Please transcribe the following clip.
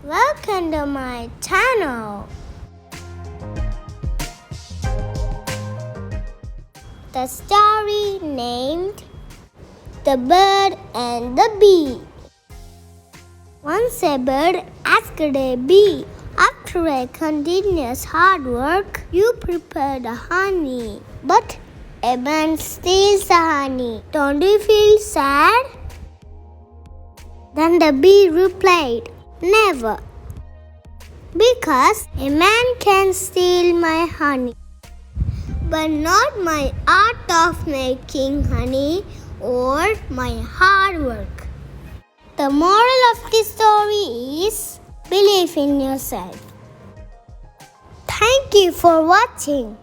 Welcome to my channel. The story named The Bird and the Bee. Once a bird asked a bee, after a continuous hard work, you prepare the honey, but a man steals the honey. Don't you feel sad? Then the bee replied, Never, because a man can steal my honey, but not my art of making honey or my hard work. The moral of the story is believe in yourself. Thank you for watching.